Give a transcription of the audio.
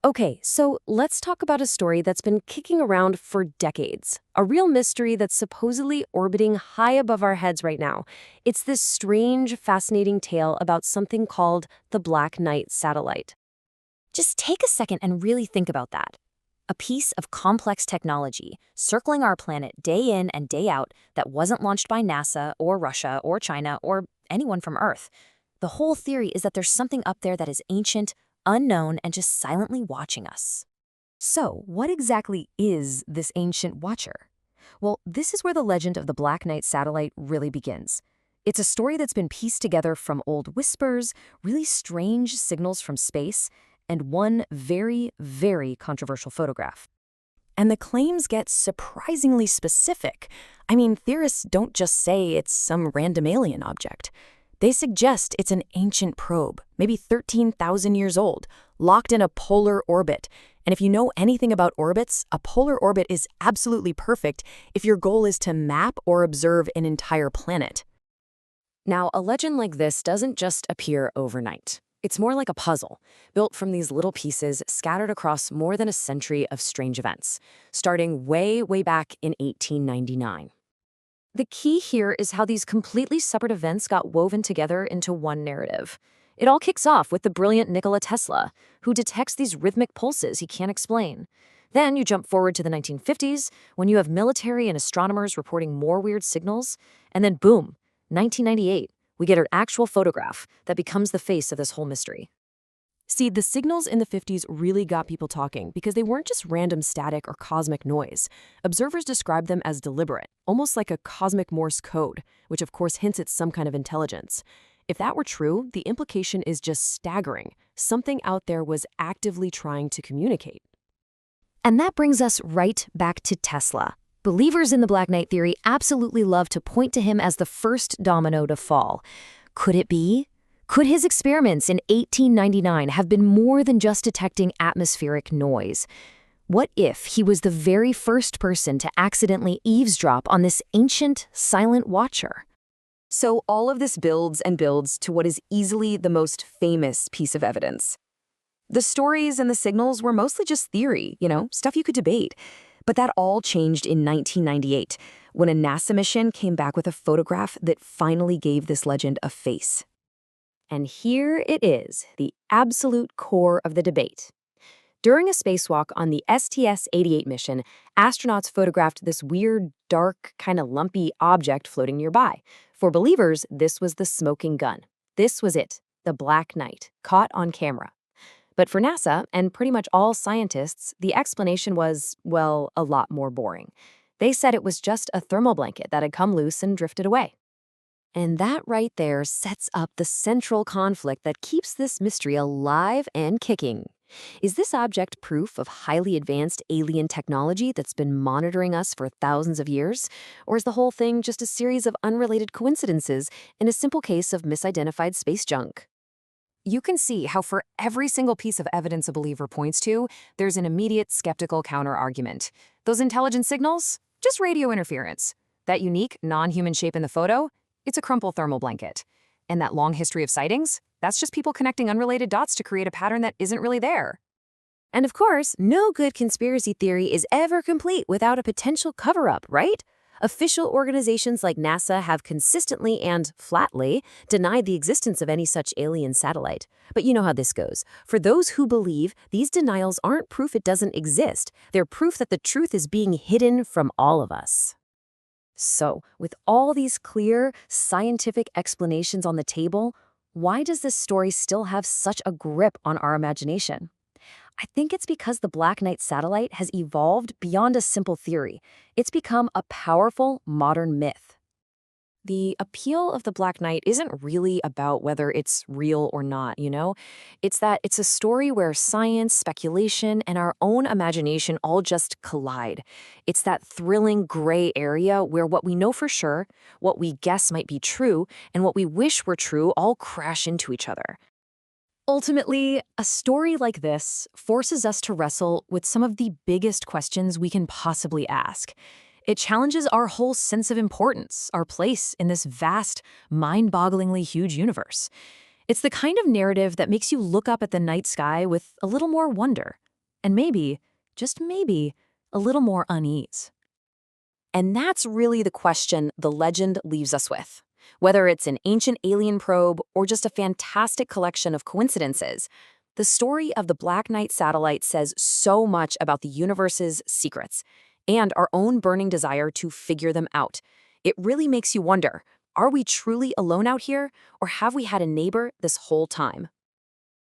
Okay, so let's talk about a story that's been kicking around for decades. A real mystery that's supposedly orbiting high above our heads right now. It's this strange, fascinating tale about something called the Black Knight satellite. Just take a second and really think about that. A piece of complex technology circling our planet day in and day out that wasn't launched by NASA or Russia or China or anyone from Earth. The whole theory is that there's something up there that is ancient, unknown, and just silently watching us. So, what exactly is this ancient watcher? Well, this is where the legend of the Black Knight satellite really begins. It's a story that's been pieced together from old whispers, really strange signals from space, and one very, very controversial photograph. And the claims get surprisingly specific. I mean, theorists don't just say it's some random alien object. They suggest it's an ancient probe, maybe 13,000 years old, locked in a polar orbit. And if you know anything about orbits, a polar orbit is absolutely perfect if your goal is to map or observe an entire planet. Now, a legend like this doesn't just appear overnight. It's more like a puzzle, built from these little pieces scattered across more than a century of strange events, starting way, way back in 1899. The key here is how these completely separate events got woven together into one narrative. It all kicks off with the brilliant Nikola Tesla, who detects these rhythmic pulses he can't explain. Then you jump forward to the 1950s, when you have military and astronomers reporting more weird signals, and then boom, 1998, we get an actual photograph that becomes the face of this whole mystery. See, the signals in the 50s really got people talking because they weren't just random static or cosmic noise. Observers described them as deliberate, almost like a cosmic Morse code, which of course hints at some kind of intelligence. If that were true, the implication is just staggering. Something out there was actively trying to communicate. And that brings us right back to Tesla. Believers in the Black Knight theory absolutely love to point to him as the first domino to fall. Could it be? Could his experiments in 1899 have been more than just detecting atmospheric noise? What if he was the very first person to accidentally eavesdrop on this ancient, silent watcher? So all of this builds and builds to what is easily the most famous piece of evidence. The stories and the signals were mostly just theory, stuff you could debate. But that all changed in 1998, when a NASA mission came back with a photograph that finally gave this legend a face. And here it is, the absolute core of the debate. During a spacewalk on the STS-88 mission, astronauts photographed this weird, dark, kind of lumpy object floating nearby. For believers, this was the smoking gun. This was it, the Black Knight, caught on camera. But for NASA, and pretty much all scientists, the explanation was, well, a lot more boring. They said it was just a thermal blanket that had come loose and drifted away. And that right there sets up the central conflict that keeps this mystery alive and kicking. Is this object proof of highly advanced alien technology that's been monitoring us for thousands of years? Or is the whole thing just a series of unrelated coincidences in a simple case of misidentified space junk? You can see how for every single piece of evidence a believer points to, there's an immediate skeptical counter-argument. Those intelligent signals? Just radio interference. That unique, non-human shape in the photo? It's a crumpled thermal blanket. And that long history of sightings? That's just people connecting unrelated dots to create a pattern that isn't really there. And of course, no good conspiracy theory is ever complete without a potential cover-up, right? Official organizations like NASA have consistently and flatly denied the existence of any such alien satellite. But you know how this goes. For those who believe, these denials aren't proof it doesn't exist. They're proof that the truth is being hidden from all of us. So, with all these clear, scientific explanations on the table, why does this story still have such a grip on our imagination? I think it's because the Black Knight satellite has evolved beyond a simple theory. It's become a powerful modern myth. The appeal of the Black Knight isn't really about whether it's real or not. It's that it's a story where science, speculation, and our own imagination all just collide. It's that thrilling gray area where what we know for sure, what we guess might be true, and what we wish were true all crash into each other. Ultimately, a story like this forces us to wrestle with some of the biggest questions we can possibly ask. It challenges our whole sense of importance, our place in this vast, mind-bogglingly huge universe. It's the kind of narrative that makes you look up at the night sky with a little more wonder, And maybe, just maybe, a little more unease. And that's really the question the legend leaves us with. Whether it's an ancient alien probe or just a fantastic collection of coincidences, the story of the Black Knight satellite says so much about the universe's secrets and our own burning desire to figure them out. It really makes you wonder, are we truly alone out here, or have we had a neighbor this whole time?